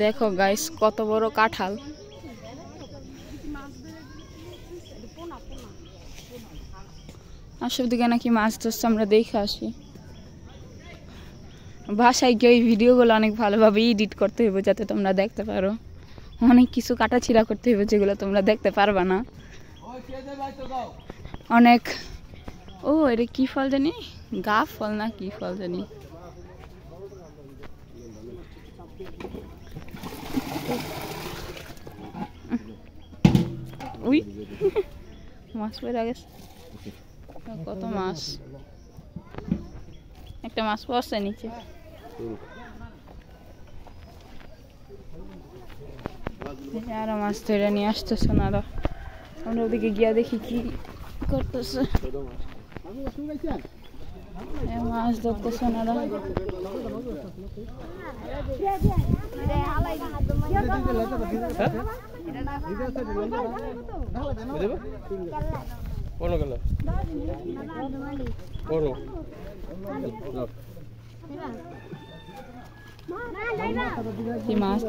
দেখো গাইস কত বড় কাঁঠাল। আসব দিকে নাকি মাছ ধরছে, আমরা দেখে আসি। বাসায় গিয়ে ওই ভিডিওগুলো অনেক ভালোভাবে এডিট করতে হইব যাতে তোমরা দেখতে পারো। অনেক কিছু কাটাছিড়া করতে হইব যেগুলো তোমরা দেখতে পারবা না। অনেক ও এটা কি ফল জানি, গা ফল না কি ফল জানি। উই মাছ পড়ে গেছে, কত মাছ। একটা মাছ পড়ছে নিচে। আরো মাছ ধরে নিয়ে আসতেছে ওনারা। আমরা ওদিকে গিয়া দেখি কি করতেছে। মাছ ধরতেছে ওনারা। মাছ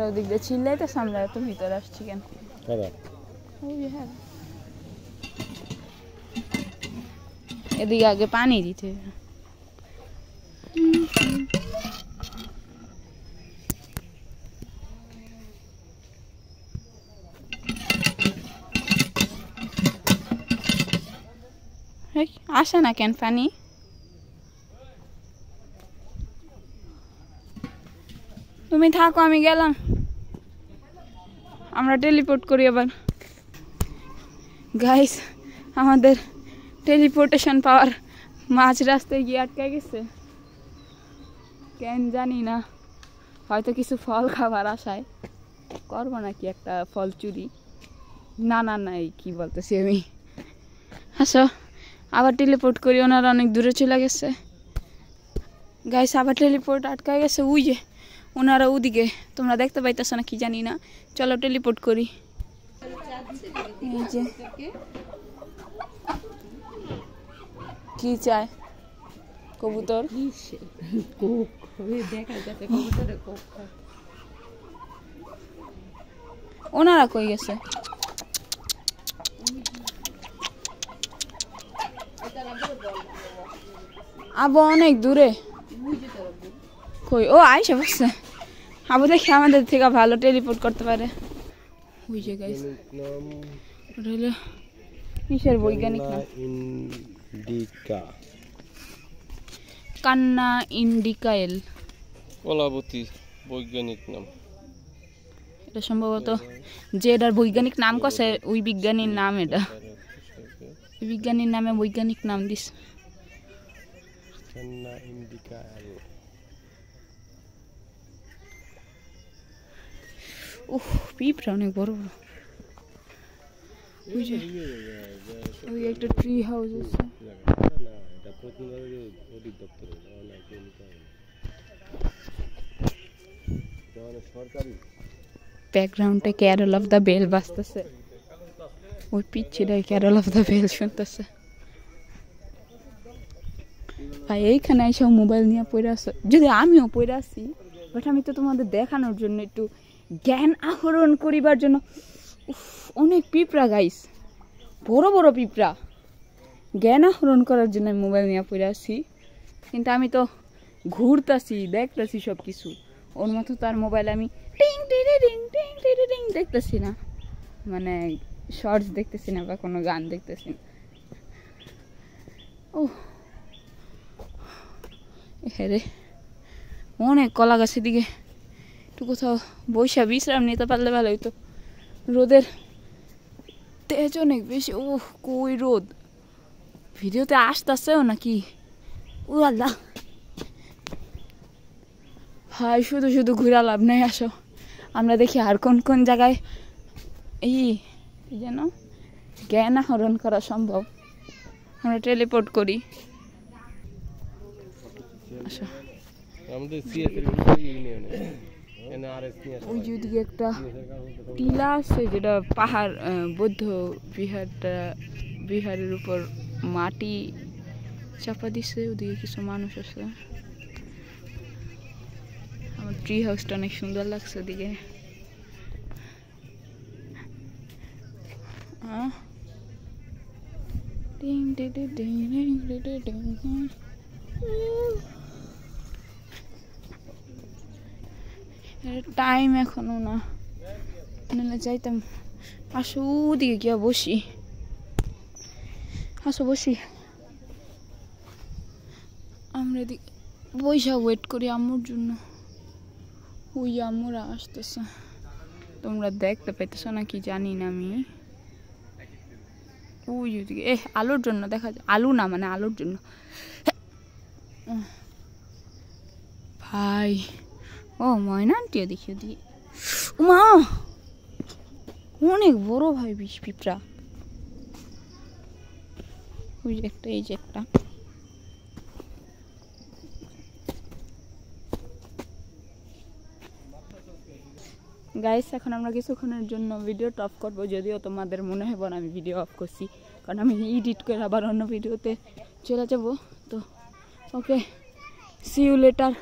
ওদিক দিয়ে চিল্লাইতেছে, আমরা এত ভিতরে আসছি কেন? এদিকে আগে পানি দিতে আসে না কেন পানি? তুমি থাকো, আমি গেলাম। আমরা টেলিপোর্ট করি আবার। গাইস আমাদের টেলিপোর্টেশন পাওয়ার মাঝ রাস্তায় গিয়ে আটকে গেছে কেন জানি না। হয়তো কিছু ফল খাবার আশায় করবো নাকি একটা ফল চুরি। না না না এই কি বলতেছি আমি। আসো আবার টেলিপোর্ট করি। ওনারা অনেক দূরে চলে গেছে। গাইস আবার টেলিপোর্ট আটকে গেছে। উই যে ওনারা ওদিকে, তোমরা দেখতে পাইতেছো না কি জানি না। চলো টেলিপোর্ট করি। এই যে কি চায় কবুতর? ওনারা কই গেছে? আবু অনেক দূরে কই? ও আইসা বসছে। আবু দেখি আমাদের থেকে ভালো টেলিপোর্ট করতে পারে। ওই যে গাইস কিসের বৈজ্ঞানিক নাম? কান্না ইন্ডিকায়েল কলাবতী বৈজ্ঞানিক নাম। এটা সম্ভবত যে এটার বৈজ্ঞানিক নাম কছে ওই বিজ্ঞানীর নাম। এটা বিজ্ঞানীর নামে বৈজ্ঞানিক নাম দিস। উহ পিঁপড়া অনেক বড় বড়। ওই একটা ট্রি হাউস আছে। ব্যাকগ্রাউন্ডে ক্যারল অফ দ্য বেল বাজতেছে। ওই পিচ্ছিটাই ক্যারল অফ দ্য বেল শুনতেছে। ভাই এইখানে এসে মোবাইল নিয়ে পড়ে আসো। যদি আমিও পড়ে আসি, বাট আমি তো তোমাদের দেখানোর জন্য, একটু জ্ঞান আহরণ করিবার জন্য। অনেক পিঁপড়া গাইস, বড় বড় পিঁপড়া। জ্ঞান আহরণ করার জন্য আমি মোবাইল নিয়ে পড়ে আসি। কিন্তু আমি তো ঘুরতাছি, দেখতেছি সব কিছু। ওর মতো তার মোবাইল আমি টিং টিং টিং টিং টিং টিং দেখতেছি না, মানে শর্টস দেখতেছি না বা কোনো গান দেখতেছি না। ও হ্যাঁ রে, অনেক কলা গাছের দিকে একটু কোথাও বৈশা বিশ্রাম নিতে পারলে ভালো হইতো। রোদের তেজ অনেক বেশি। ও কই রোদ ভিডিওতে আসতেছেও নাকি? ও আল্লাহ ভাই, শুধু শুধু ঘুরা লাভ নেই। আসো আমরা দেখি আর কোন কোন জায়গায় এই যেন জ্ঞান আহরণ করা সম্ভব। আমরা টেলিপোর্ট করি। আসো আমাদের সিএসএল ইউনিয়নে ওই দিকে একটা টিলা আছে যেটা পাহাড় বৌদ্ধ বিহারের উপর মাটি চাপা দিছে। ওদিকে কিছু মানুষ আছে। আমার ট্রি হাউসটা অনেক সুন্দর লাগছে ওদিকে। টাইম এখনো না, নাহলে যাইতাম। আসো ওদিকে গিয়া বসি, আসো বসি। আমরা এদিকে বইসা ওয়েট করি আম্মুর জন্য। ওই আম্মুরা আসতেছে, তোমরা দেখতে পাইতেছ না কি জানি না আমি। ওই ওদিকে আলুর জন্য দেখা যায়, আলু না মানে আলুর জন্য। ভাই ও ময়না আন্টিও দেখি ওদিকে। মা অনেক বড় ভাই বিষ পিঁপড়া। ওই যে একটা, এই যে একটা। গাইস এখন আমরা কিছুক্ষণের জন্য ভিডিওটা অফ করবো, যদিও তোমাদের মনে হবে না আমি ভিডিও অফ করছি, কারণ আমি এডিট করে আবার অন্য ভিডিওতে চলে যাব। তো ওকে, সি ইউ লেটার।